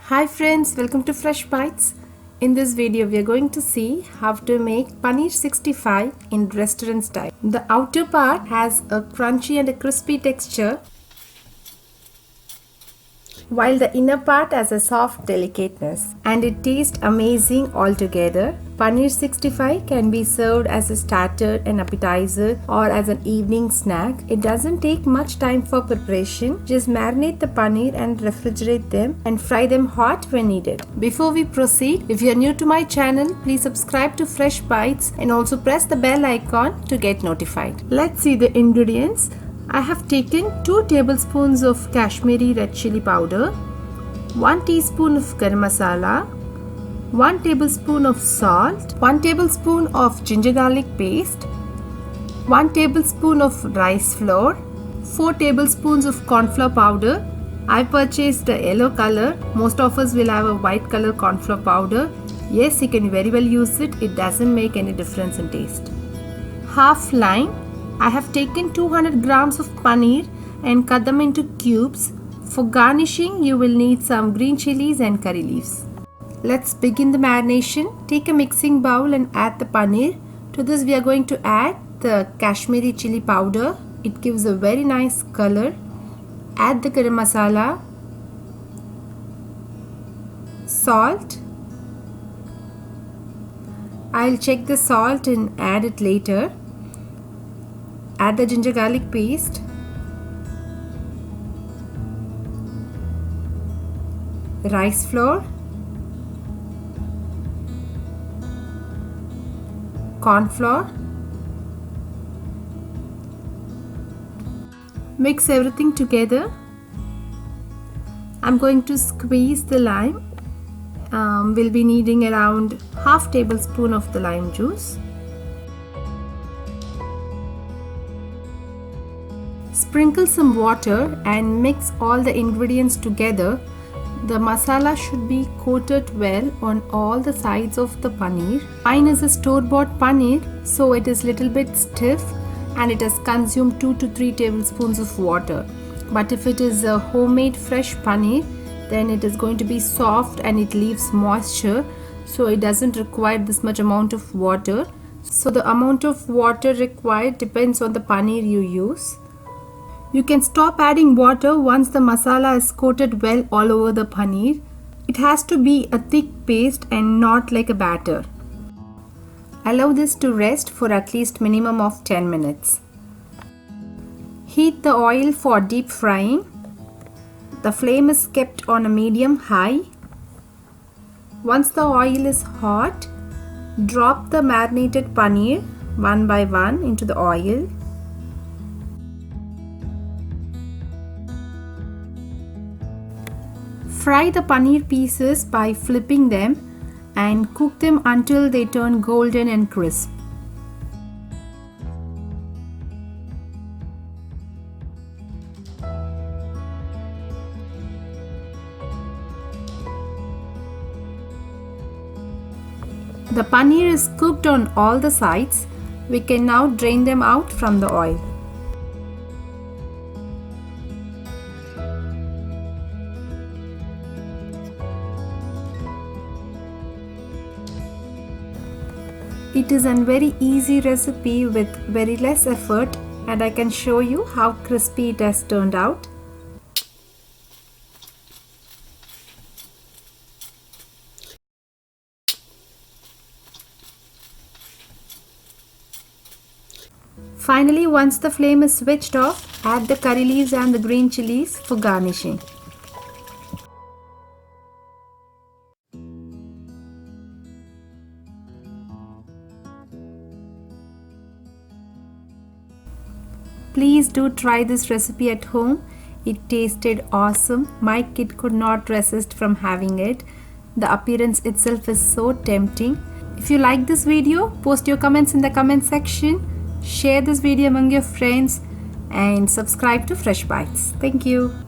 Hi friends, welcome to Fresh Bites. In this video we are going to see how to make Paneer 65 in restaurant style. The outer part has a crunchy and a crispy texture, while the inner part has a soft delicateness, and it tastes amazing altogether. Paneer 65 can be served as a starter, an appetizer, or as an evening snack. It doesn't take much time for preparation. Just marinate the paneer and refrigerate them and fry them hot when needed. Before we proceed, if you are new to my channel, please subscribe to Fresh Bites and also press the bell icon to get notified. Let's see the ingredients. I have taken 2 tablespoons of Kashmiri red chili powder, 1 teaspoon of garam masala, 1 tablespoon of salt, 1 tablespoon of ginger garlic paste, 1 tablespoon of rice flour, 4 tablespoons of corn flour powder. I purchased the yellow color. Most of us will have a white color corn flour powder. Yes, you can very well use it. It doesn't make any difference in taste. Half lime. I have taken 200 grams of paneer and cut them into cubes. For garnishing, you will need some green chilies and curry leaves. Let's begin the marination. Take a mixing bowl and add the paneer. To this we are going to add the Kashmiri chili powder. It gives a very nice color. Add the garam masala, salt. I'll check the salt and add it later. Add the ginger garlic paste, rice flour, corn flour. Mix everything together. I'm going to squeeze the lime. We'll be needing around half tablespoon of the lime juice. Sprinkle some water and mix all the ingredients together. The masala should be coated well on all the sides of the paneer. Mine is a store-bought paneer, so it is little bit stiff and it has consumed 2 to 3 tablespoons of water. But if it is a homemade fresh paneer, then it is going to be soft and it leaves moisture, so it doesn't require this much amount of water. So the amount of water required depends on the paneer you use. You can stop adding water once the masala is coated well all over the paneer. It has to be a thick paste and not like a batter. Allow this to rest for at least minimum of 10 minutes. Heat the oil for deep frying. The flame is kept on a medium high. Once the oil is hot, drop the marinated paneer one by one into the oil. Fry the paneer pieces by flipping them and cook them until they turn golden and crisp. The paneer is cooked on all the sides. We can now drain them out from the oil. It is a very easy recipe with very less effort, and I can show you how crispy it has turned out. Finally, once the flame is switched off, add the curry leaves and the green chilies for garnishing. Please do try this recipe at home. It tasted awesome. My kid could not resist from having it. The appearance itself is so tempting. If you like this video, post your comments in the comment section. Share this video among your friends and subscribe to Fresh Bites. Thank you.